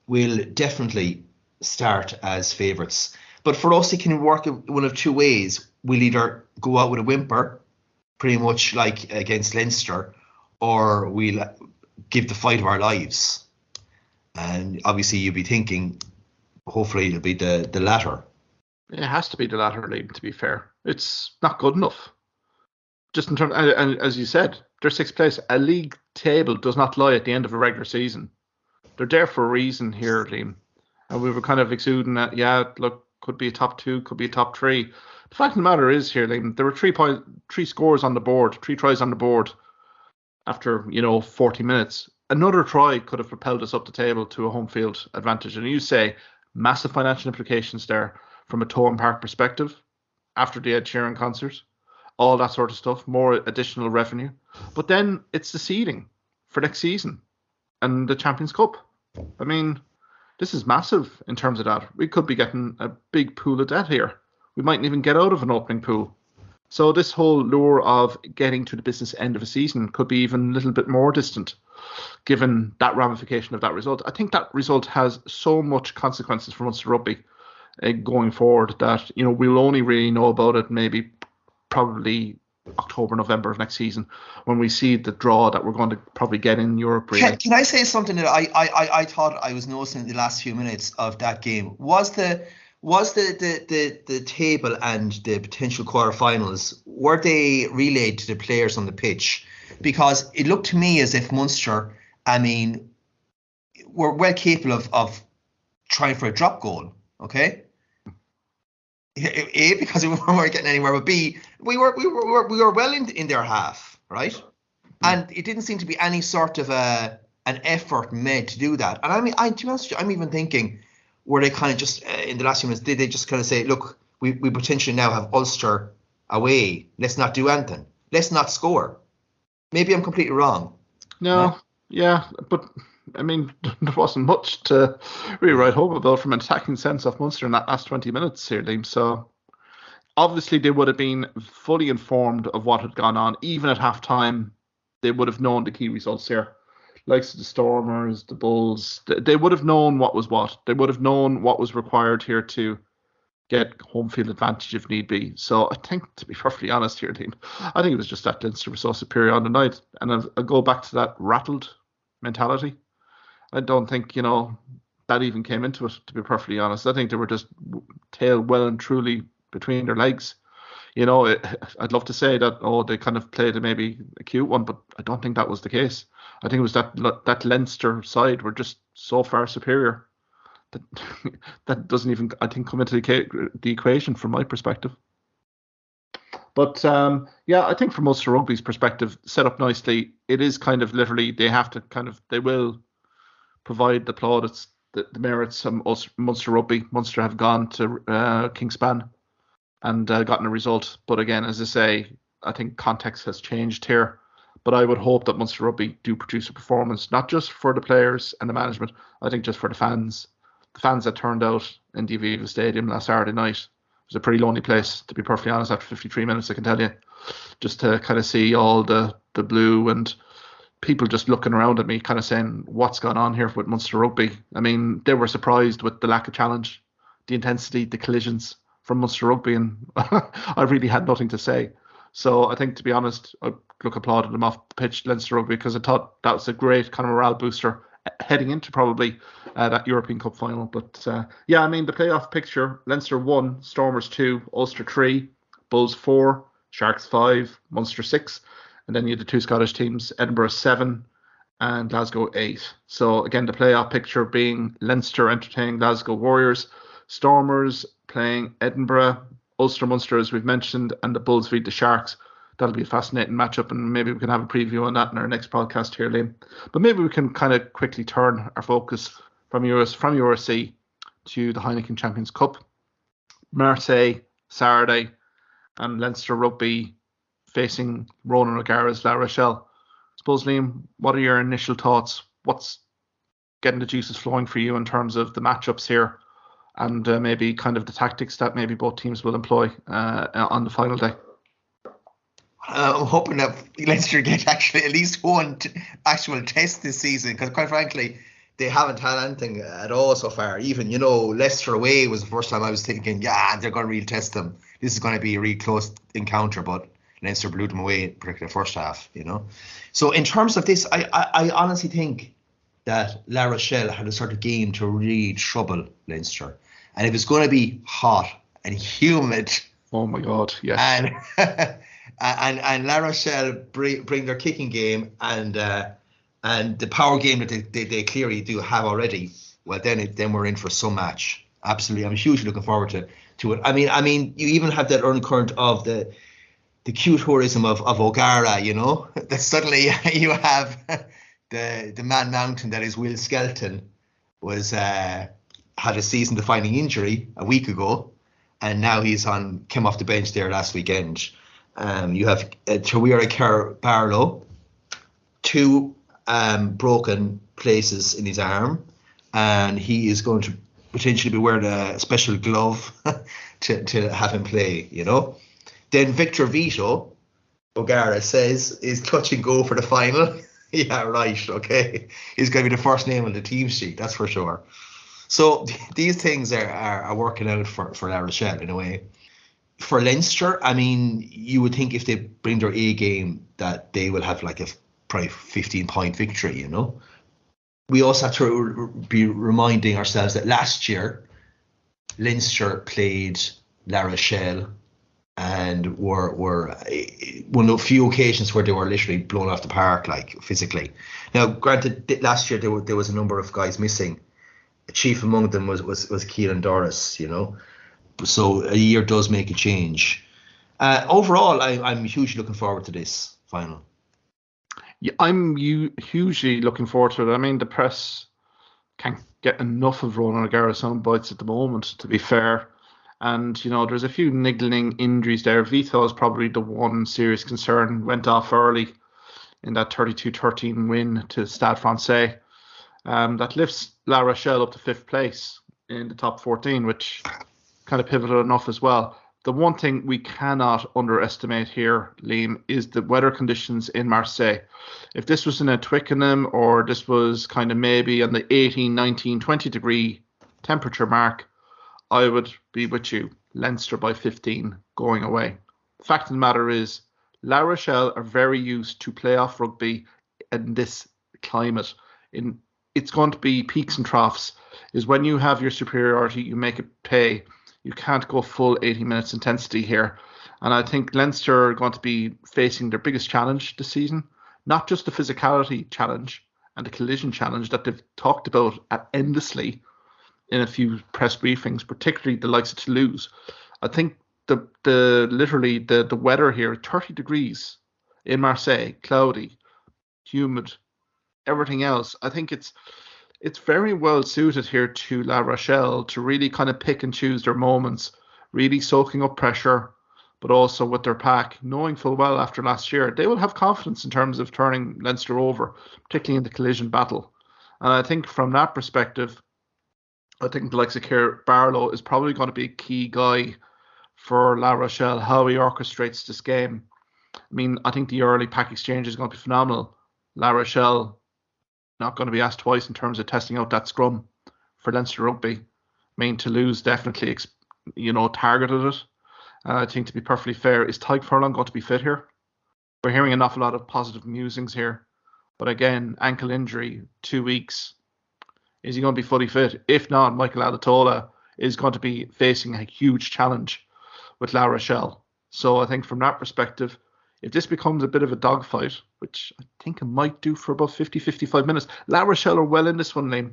will definitely start as favourites. But for us, it can work one of two ways. We'll either go out with a whimper, pretty much like against Leinster, or we'll give the fight of our lives. And obviously, you'll be thinking, hopefully, it'll be the latter. It has to be the latter, Liam, to be fair. It's not good enough. Just in terms, and as you said, they're 6th place. A league table does not lie at the end of a regular season. They're there for a reason here, Liam. And we were kind of exuding that, look, could be a top 2, could be a top 3. The fact of the matter is here, Liam, there were 3 scores on the board, 3 tries on the board after, 40 minutes. Another try could have propelled us up the table to a home field advantage. And you say massive financial implications there from a Toulon Park perspective after the Ed Sheeran concert, all that sort of stuff, more additional revenue. But then it's the seeding for next season and the Champions Cup. I mean, this is massive in terms of that. We could be getting a big pool of debt here, we mightn't even get out of an opening pool. So this whole lure of getting to the business end of a season could be even a little bit more distant, given that ramification of that result. I think that result has so much consequences for Munster Rugby going forward that, we'll only really know about it maybe probably October, November of next season, when we see the draw that we're going to probably get in Europe. Really. Can I say something that I thought I was noticing in the last few minutes of that game? Was the table and the potential quarterfinals, were they relayed to the players on the pitch? Because it looked to me as if Munster, were well capable of trying for a drop goal. Okay. A, because we weren't getting anywhere, but B, we were well in their half, right? And it didn't seem to be any sort of an effort made to do that. And to be honest with you, I'm even thinking, were they kind of just in the last few minutes, did they just kind of say, look, we potentially now have Ulster away, let's not do anything, let's not score? Maybe I'm completely wrong. No, yeah, but there wasn't much to really write home about from an attacking sense of Munster in that last 20 minutes here, Liam. So obviously they would have been fully informed of what had gone on. Even at half-time, they would have known the key results here. Likes of the Stormers, the Bulls, they would have known what was what. They would have known what was required here to get home field advantage if need be. So I think, to be perfectly honest here, Liam, I think it was just that Leinster was so superior on the night. And I'll go back to that rattled mentality. I don't think, that even came into it, to be perfectly honest. I think they were just tail well and truly between their legs. I'd love to say that, they kind of played maybe a cute one, but I don't think that was the case. I think it was that Leinster side were just so far superior that doesn't even, I think, come into the equation from my perspective. But I think from Ulster Rugby's perspective, set up nicely, it is kind of literally they will provide the plaudits, the merits of Munster Rugby. Munster have gone to Kingspan and gotten a result. But again, as I say, I think context has changed here. But I would hope that Munster Rugby do produce a performance, not just for the players and the management, I think just for the fans. The fans that turned out in the Aviva Stadium last Saturday night. It was a pretty lonely place, to be perfectly honest, after 53 minutes, I can tell you. Just to kind of see all the blue and people just looking around at me, kind of saying, what's gone on here with Munster Rugby? They were surprised with the lack of challenge, the intensity, the collisions from Munster Rugby, and I really had nothing to say. So I think, to be honest, I applauded them off the pitch, Leinster Rugby, because I thought that was a great kind of morale booster heading into probably that European Cup final. But the playoff picture, Leinster 1, Stormers 2, Ulster 3, Bulls 4, Sharks 5, Munster 6. And then you had the two Scottish teams, Edinburgh 7 and Glasgow 8. So again, the playoff picture being Leinster entertaining Glasgow Warriors, Stormers playing Edinburgh, Ulster Munster, as we've mentioned, and the Bulls beat the Sharks. That'll be a fascinating matchup, and maybe we can have a preview on that in our next podcast here, Liam. But maybe we can kind of quickly turn our focus from URC to the Heineken Champions Cup. Marseille, Saturday, and Leinster Rugby facing Ronan O'Gara's La Rochelle. I suppose, Liam, what are your initial thoughts? What's getting the juices flowing for you in terms of the matchups here, and maybe kind of the tactics that maybe both teams will employ on the final day? I'm hoping that Leinster get actually at least one actual test this season, because quite frankly, they haven't had anything at all so far. Even, Leicester away was the first time I was thinking, they're going to really test them. This is going to be a really close encounter, but Leinster blew them away, particularly the first half, So in terms of this, I honestly think that La Rochelle had a sort of game to really trouble Leinster. And if it's going to be hot and humid... Oh my God, yes. And La Rochelle bring their kicking game and the power game that they clearly do have already, well, then we're in for some match. Absolutely. I'm hugely looking forward to it. I mean, you even have that undercurrent of the cute tourism of O'Gara, that suddenly you have the man mountain that is Will Skelton had a season-defining injury a week ago, and now came off the bench there last weekend. You have Tawira Kerr-Barlow, 2 broken places in his arm, and he is going to potentially be wearing a special glove to have him play, you know. Then Victor Vito, O'Gara says, is touch and go for the final. Yeah, right, okay. He's going to be the first name on the team sheet, that's for sure. So these things are working out for La Rochelle in a way. For Leinster, I mean, you would think if they bring their A game that they will have like a probably 15-point victory, you know. We also have to be reminding ourselves that last year Leinster played La Rochelle and were one of the few occasions where they were literally blown off the park, like physically. Now, granted, last year there was a number of guys missing. Chief among them was Keelan Doris, you know. So a year does make a change. Overall, I'm hugely looking forward to this final. Yeah, I'm hugely looking forward to it. I mean, the press can't get enough of Ronan O'Gara sound bites at the moment, to be fair. And, you know, there's a few niggling injuries there. Vito is probably the one serious concern. Went off early in that 32-13 win to Stade Francais. That lifts La Rochelle up to 5th place in the top 14, which kind of pivotal enough as well. The one thing we cannot underestimate here, Liam, is the weather conditions in Marseille. If this was in a Twickenham or this was kind of maybe on the 18, 19, 20 degree temperature mark, I would be with you. Leinster by 15 going away. The fact of the matter is, La Rochelle are very used to playoff rugby in this climate. It's going to be peaks and troughs. Is when you have your superiority, you make it pay. You can't go full 80 minutes intensity here. And I think Leinster are going to be facing their biggest challenge this season. Not just the physicality challenge and the collision challenge that they've talked about endlessly in a few press briefings, particularly the likes of Toulouse. I think the weather here, 30 degrees in Marseille, cloudy, humid, everything else. I think it's very well suited here to La Rochelle to really kind of pick and choose their moments, really soaking up pressure, but also with their pack, knowing full well after last year, they will have confidence in terms of turning Leinster over, particularly in the collision battle. And I think from that perspective, I think the likes of Keir Barlow is probably going to be a key guy for La Rochelle, how he orchestrates this game. I mean, I think the early pack exchange is going to be phenomenal. La Rochelle not going to be asked twice in terms of testing out that scrum for Leinster Rugby. I mean, Toulouse definitely, targeted it. And I think, to be perfectly fair, is Tyke Furlong going to be fit here? We're hearing an awful lot of positive musings here. But again, ankle injury, 2 weeks. Is he going to be fully fit? If not, Michael Adetola is going to be facing a huge challenge with La Rochelle. So I think from that perspective, if this becomes a bit of a dogfight, which I think it might do for about 50, 55 minutes, La Rochelle are well in this one, Liam.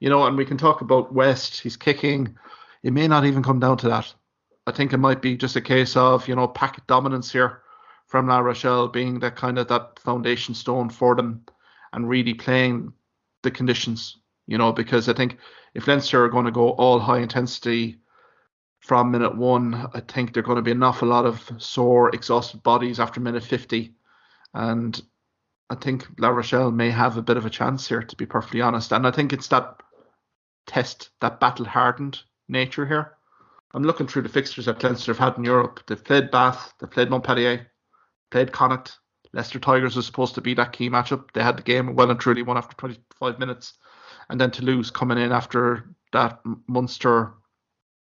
And we can talk about West, he's kicking. It may not even come down to that. I think it might be just a case of, packet dominance here from La Rochelle being that foundation stone for them and really playing the conditions, because I think if Leinster are going to go all high intensity from minute 1, I think they're going to be an awful lot of sore, exhausted bodies after minute 50. And I think La Rochelle may have a bit of a chance here, to be perfectly honest. And I think it's that test, that battle-hardened nature here. I'm looking through the fixtures that Leinster have had in Europe. They've played Bath, they've played Montpellier, played Connacht. Leicester Tigers was supposed to be that key matchup. They had the game well and truly won after 25 minutes. And then Toulouse coming in after that Munster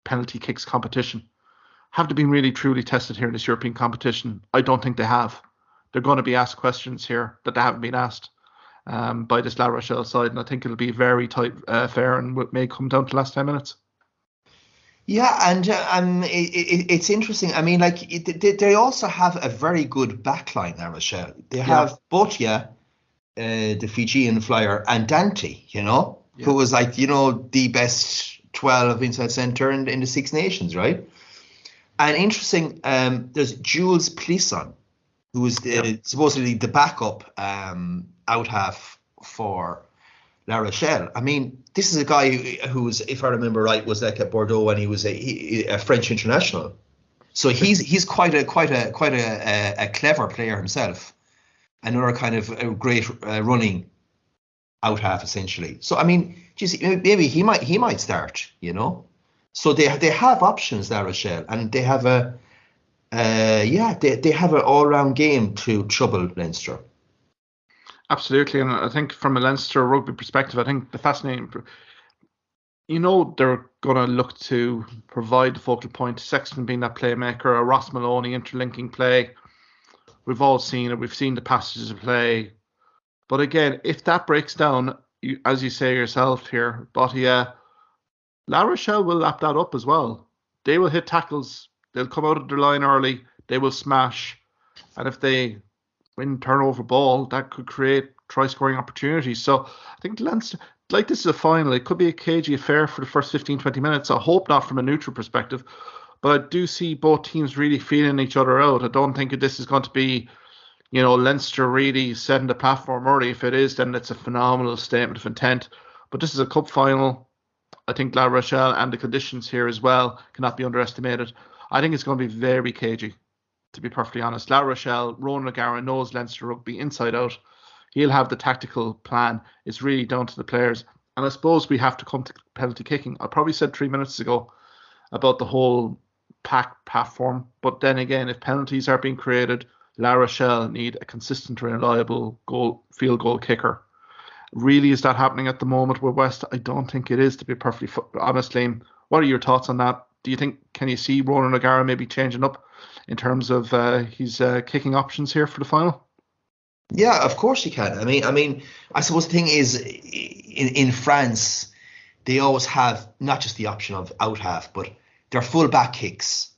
penalty kicks competition. Have they been really truly tested here in this European competition? I don't think they have. They're going to be asked questions here that they haven't been asked by this La Rochelle side, and I think it'll be very tight, fair, and it may come down to the last 10 minutes. Yeah, and it's interesting. I mean, they also have a very good backline, La Rochelle. They have Botia, the Fijian flyer, and Dante, who was the best 12 inside centre in the Six Nations, right? And interesting, there's Jules Plisson, who is supposedly the backup out half for La Rochelle. I mean, this is a guy who was, if I remember right, was like at Bordeaux when he was a French international. So he's quite a clever player himself. Another kind of a great running out half essentially. So I mean, geez, maybe he might start, you know. So they have options there, Rochelle, and they have they have an all-round game to trouble Leinster. Absolutely, and I think from a Leinster rugby perspective, I think the fascinating, they're going to look to provide the focal point, Sexton being that playmaker, a Ross Maloney interlinking play. We've all seen it. We've seen the passages of play. But again, if that breaks down, as you say yourself here, Bottia, La Rochelle will lap that up as well. They will hit tackles. They'll come out of their line early. They will smash. And if they win turnover ball, that could create try-scoring opportunities. So I think Leinster, like this is a final, it could be a cagey affair for the first 15, 20 minutes. I hope not from a neutral perspective. But I do see both teams really feeling each other out. I don't think this is going to be, Leinster really setting the platform early. If it is, then it's a phenomenal statement of intent. But this is a cup final. I think La Rochelle and the conditions here as well cannot be underestimated. I think it's going to be very cagey, to be perfectly honest. La Rochelle, Ronan O'Gara knows Leinster rugby inside out. He'll have the tactical plan. It's really down to the players. And I suppose we have to come to penalty kicking. I probably said 3 minutes ago about the whole pack platform. But then again, if penalties are being created, La Rochelle need a consistent, reliable field goal kicker. Really, is that happening at the moment with West? I don't think it is, to be perfectly honest, Liam. What are your thoughts on that? Can you see Ronan O'Gara maybe changing up in terms of his kicking options here for the final? Yeah, of course you can. I mean, I suppose the thing is, in France, they always have not just the option of out half, but their full back kicks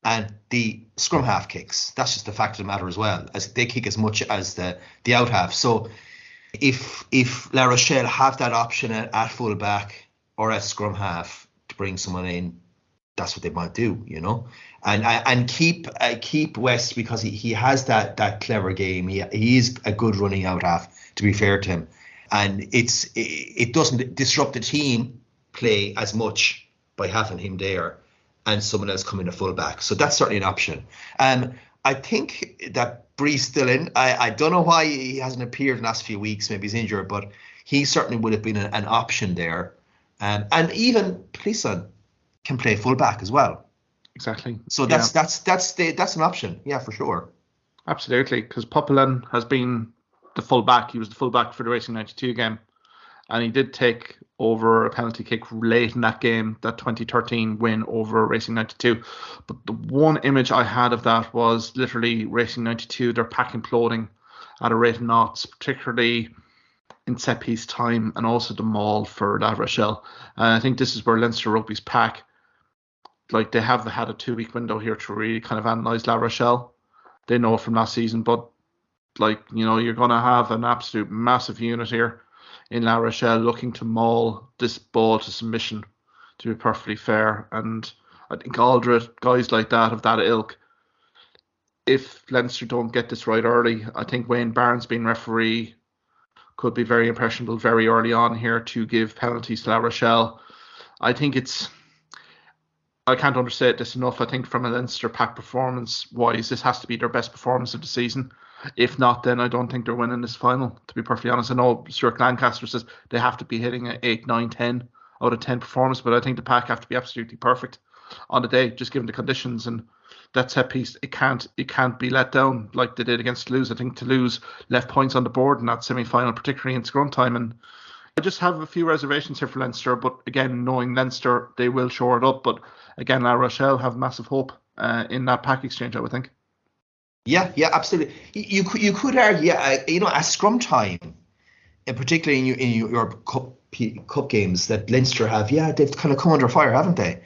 and the scrum half kicks. That's just the fact of the matter as well, as they kick as much as the out half. So if La Rochelle have that option at full back or at scrum half to bring someone in, that's what they might do, and keep West, because he has that clever game. He is a good running out half, to be fair to him, and it doesn't disrupt the team play as much by having him there and someone else coming to full back. So that's certainly an option. I think that Bree's still in. I don't know why he hasn't appeared in the last few weeks. Maybe he's injured, but he certainly would have been an option there. And even Cleason can play full back as well. Exactly. So that's an option. Yeah, for sure. Absolutely, because Popelin has been the full back. He was the full back for the Racing 92 game, and he did take over a penalty kick late in that game, that 2013 win over Racing 92. But the one image I had of that was literally Racing 92, their pack imploding at a rate of knots, particularly in set piece time, and also the maul for La Rochelle. And I think this is where Leinster Rugby's pack, like, they have had a 2-week window here to really kind of analyse La Rochelle. They know from last season, but you're going to have an absolute massive unit here in La Rochelle looking to maul this ball to submission, to be perfectly fair. And I think Aldred, guys like that, of that ilk, if Leinster don't get this right early, I think Wayne Barnes being referee could be very impressionable very early on here to give penalties to La Rochelle. I can't understate this enough. I think from a Leinster pack performance-wise, this has to be their best performance of the season. If not, then I don't think they're winning this final, to be perfectly honest. I know Stuart Lancaster says they have to be hitting an 8, 9, 10 out of 10 performance, but I think the pack have to be absolutely perfect on the day, just given the conditions. And that set piece, it can't be let down like they did against Toulouse. I think Toulouse left points on the board in that semi-final, particularly in scrum time. And I just have a few reservations here for Leinster, but again, knowing Leinster, they will shore it up. But again, La Rochelle have massive hope in that pack exchange, I would think. Yeah, absolutely. You could argue, at scrum time, and particularly in your cup games that Leinster have, they've kind of come under fire, haven't they?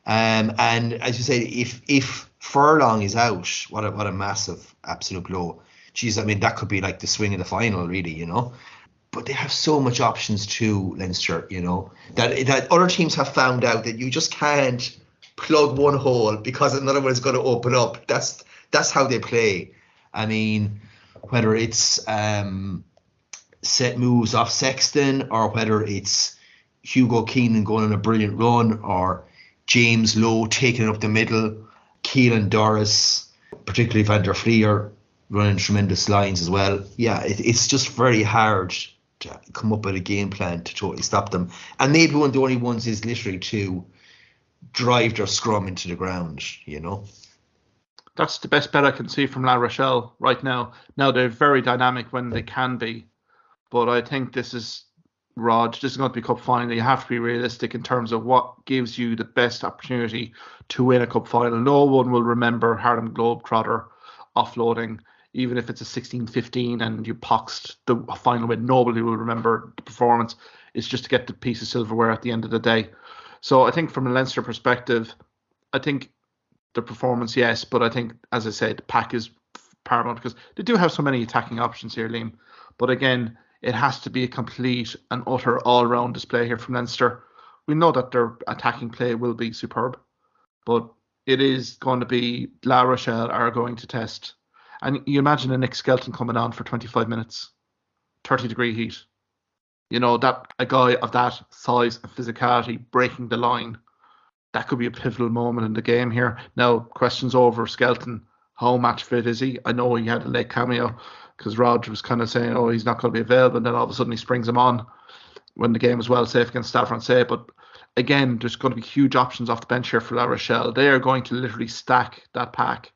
And as you say, if Furlong is out, what a massive absolute blow. Jeez, I mean, that could be like the swing of the final, really, But they have so much options too, Leinster, that other teams have found out that you just can't plug one hole because another one is going to open up. That's how they play. I mean, whether it's set moves off Sexton, or whether it's Hugo Keenan going on a brilliant run, or James Lowe taking it up the middle, Keelan Doris, particularly Van der Fleer, running tremendous lines as well. Yeah, it's just very hard to come up with a game plan to totally stop them. And maybe one of the only ones is literally to drive their scrum into the ground, That's the best bet I can see from La Rochelle right now. Now, they're very dynamic when they can be, but I think this is, Rog, this is going to be cup final. You have to be realistic in terms of what gives you the best opportunity to win a cup final. No one will remember Harlem Globetrotter offloading, even if it's a 16-15 and you poxed the final win. Nobody will remember the performance. It's just to get the piece of silverware at the end of the day. So I think from a Leinster perspective, I think the performance, yes, but I think, as I said, the pack is paramount because they do have so many attacking options here, Liam. But again, it has to be a complete and utter all-round display here from Leinster. We know that their attacking play will be superb, but it is going to be La Rochelle are going to test. And you imagine a Nick Skelton coming on for 25 minutes, 30-degree heat. That a guy of that size and physicality breaking the line, that could be a pivotal moment in the game here. Now, questions over Skelton. How match fit is he? I know he had a late cameo because Rog was kind of saying, oh, he's not going to be available. And then all of a sudden he springs him on when the game was well safe against Stade Francais. But again, there's going to be huge options off the bench here for La Rochelle. They are going to literally stack that pack.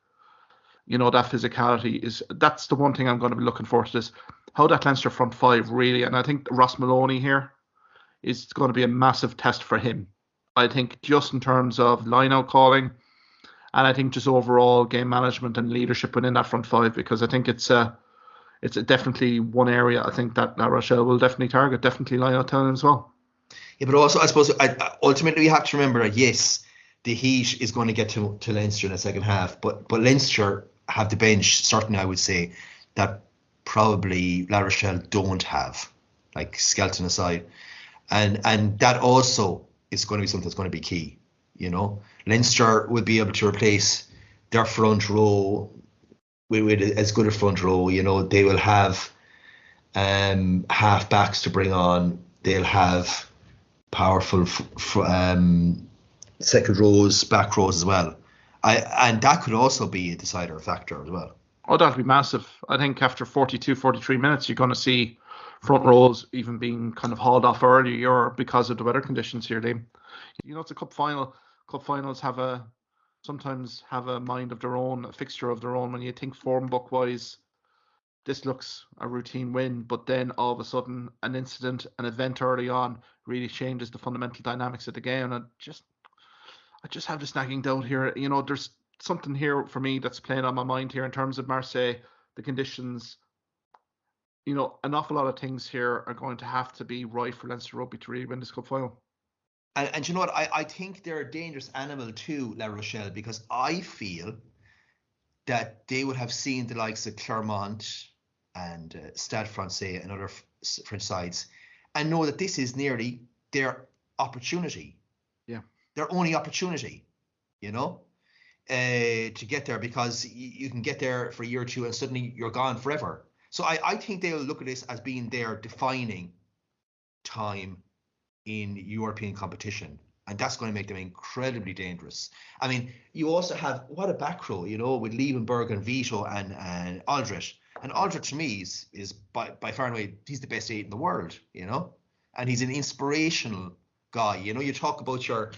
That physicality that's the one thing I'm going to be looking forward to this. How that Leinster front five really, and I think Ross Maloney here is going to be a massive test for him. I think just in terms of line-out calling, and I think just overall game management and leadership within that front five, because I think it's definitely one area I think that La Rochelle will definitely target, definitely line-out talent as well. Yeah, but also I suppose ultimately we have to remember that yes, the heat is going to get to Leinster in the second half, but Leinster have the bench, certainly I would say, that probably La Rochelle don't have, like Skelton aside, and that also is going to be something that's going to be key. Leinster will be able to replace their front row with as good a front row. They will have half backs to bring on. They'll have powerful second rows, back rows as well. And that could also be a decider factor as well. Oh, that'll be massive. I think after 42, 43 minutes, you're going to see front rows even being kind of hauled off earlier because of the weather conditions here, Liam. It's a cup final. Cup finals sometimes have a mind of their own, a fixture of their own. When you think form book wise, this looks a routine win, but then all of a sudden an incident, an event early on really changes the fundamental dynamics of the game. And I just have this nagging doubt here. There's something here for me that's playing on my mind here in terms of Marseille, the conditions. An awful lot of things here are going to have to be right for Leinster Rugby to really win this cup final. And you know what? I think they're a dangerous animal too, La Rochelle, because I feel that they would have seen the likes of Clermont and Stade Francais and other French sides and know that this is nearly their opportunity. Yeah. Their only opportunity, to get there, because you can get there for a year or two and suddenly you're gone forever. So I think they'll look at this as being their defining time in European competition, and that's going to make them incredibly dangerous. I mean, you also have, what a back row, with Liebenberg and Vito and Aldrich. And Aldrich to me is by far and away, he's the best 8 in the world, and he's an inspirational guy. You talk about your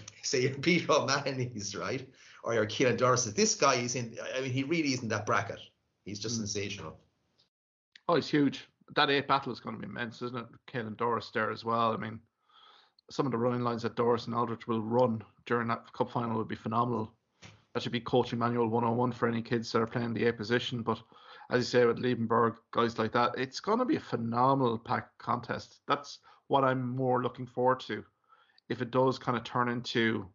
Peter O'Mahony's, right? Or your Keelan Dorsett. This guy he really isn't that bracket. He's just sensational. Oh, he's huge. That 8 battle is going to be immense, isn't it? Keelan Doris there as well. I mean, some of the running lines that Doris and Aldrich will run during that cup final would be phenomenal. That should be coaching manual 101 for any kids that are playing the 8 position. But as you say, with Liebenberg, guys like that, it's going to be a phenomenal pack contest. That's what I'm more looking forward to. If it does kind of turn into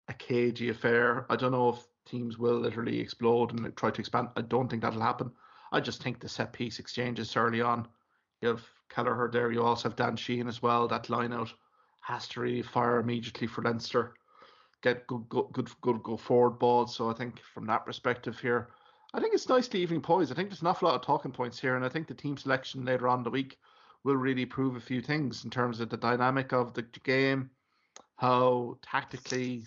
a cagey affair, I don't know if teams will literally explode and try to expand. I don't think that'll happen. I just think the set piece exchanges early on. You have Kelleher there. You also have Dan Sheehan as well. That line out has to really fire immediately for Leinster. Get good go forward balls. So I think from that perspective here, I think it's nicely even poised. I think there's an awful lot of talking points here, and I think the team selection later on in the week will really prove a few things in terms of the dynamic of the game, how tactically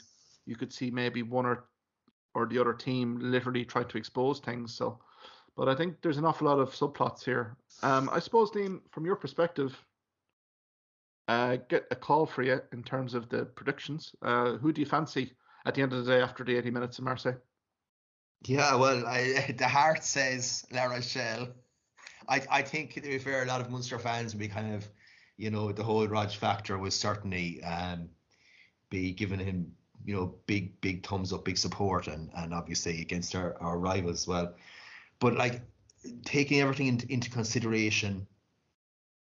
you could see maybe one or the other team literally try to expose things. But I think there's an awful lot of subplots here. I suppose, Liam, from your perspective, get a call for you in terms of the predictions. Who do you fancy at the end of the day after the 80 minutes in Marseille? Yeah, well, the heart says La Rochelle. I think, to be fair, a lot of Munster fans will be kind of, the whole Rog factor will certainly be giving him, big thumbs up, big support, and obviously against our rivals as well. But like taking everything into consideration,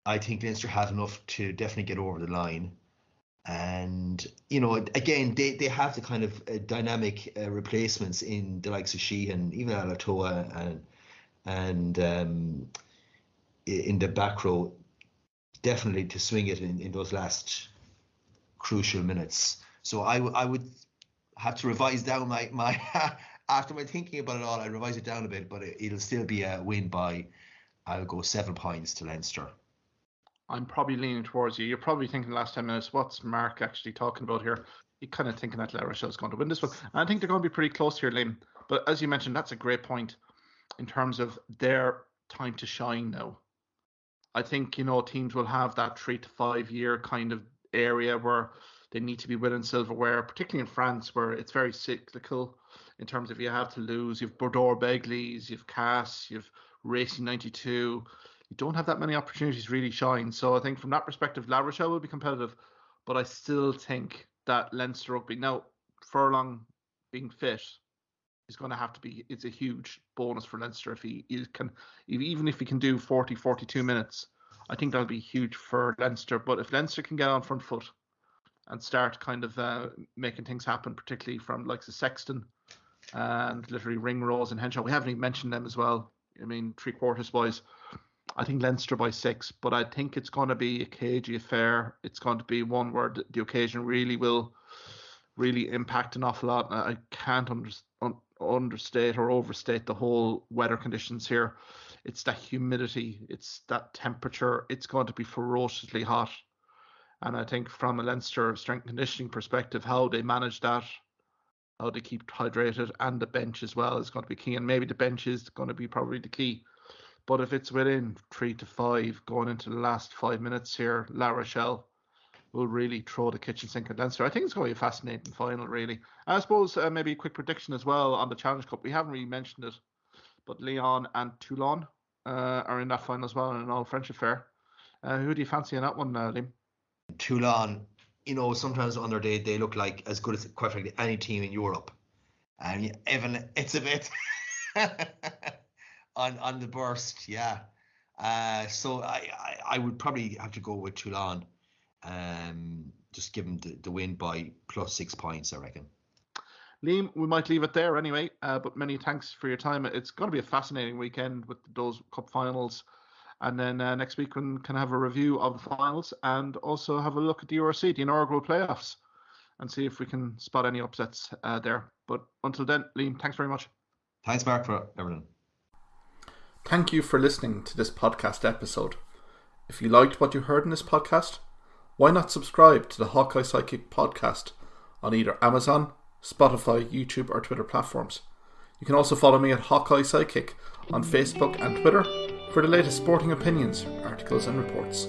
I think Leinster have enough to definitely get over the line. And, again, they have the kind of dynamic replacements in the likes of Sheehan, even Alatoa, and in the back row, definitely to swing it in those last crucial minutes. So I would have to revise down my after my thinking about it all, I revise it down a bit, but it'll still be a win by, I'll go 7 points to Leinster. I'm probably leaning towards you. You're probably thinking the last 10 minutes, what's Mark actually talking about here? You're kind of thinking that La Rochelle's going to win this one. And I think they're going to be pretty close here, Liam. But as you mentioned, that's a great point in terms of their time to shine now. I think, teams will have that 3 to 5 year kind of area where they need to be winning silverware, particularly in France, where it's very cyclical in terms of you have to lose. You've Bordeaux Begley's, you've Cass, you've Racing 92. You don't have that many opportunities to really shine. So I think from that perspective, La Rochelle will be competitive, but I still think that Leinster Rugby, now Furlong being fit, is going to have to be, it's a huge bonus for Leinster if he can, even if he can do 40, 42 minutes. I think that'll be huge for Leinster. But if Leinster can get on front foot and start kind of making things happen, particularly from like the Sexton and literally Ringrose and Henshaw, we haven't even mentioned them as well. I mean, 3/4 boys. I think Leinster by 6, but I think it's going to be a cagey affair. It's going to be one where the occasion really will impact an awful lot. I can't understate or overstate the whole weather conditions here. It's that humidity, it's that temperature. It's going to be ferociously hot. And I think from a Leinster strength and conditioning perspective, how they manage that, how they keep hydrated, and the bench as well is going to be key. And maybe the bench is going to be probably the key. But if it's within 3 to 5 going into the last 5 minutes here, La Rochelle will really throw the kitchen sink at Leinster. I think it's going to be a fascinating final, really. And I suppose maybe a quick prediction as well on the Challenge Cup. We haven't really mentioned it, but Lyon and Toulon are in that final as well in an all-French affair. Who do you fancy in that one, Liam? Toulon, sometimes on their day, they look like as good as, quite frankly, any team in Europe. And Evan, it's a bit... on the burst, yeah. So I would probably have to go with Toulon. Just give them the win by +6 points, I reckon. Liam, we might leave it there anyway. But many thanks for your time. It's going to be a fascinating weekend with those cup finals, and then next week we can have a review of the finals and also have a look at the URC, the inaugural playoffs, and see if we can spot any upsets there. But until then, Liam, thanks very much. Thanks, Mark, for everything. Thank you for listening to this podcast episode. If you liked what you heard in this podcast, why not subscribe to the Hawkeye Sidekick podcast on either Amazon, Spotify, YouTube or Twitter platforms. You can also follow me at Hawkeye Sidekick on Facebook and Twitter for the latest sporting opinions, articles and reports.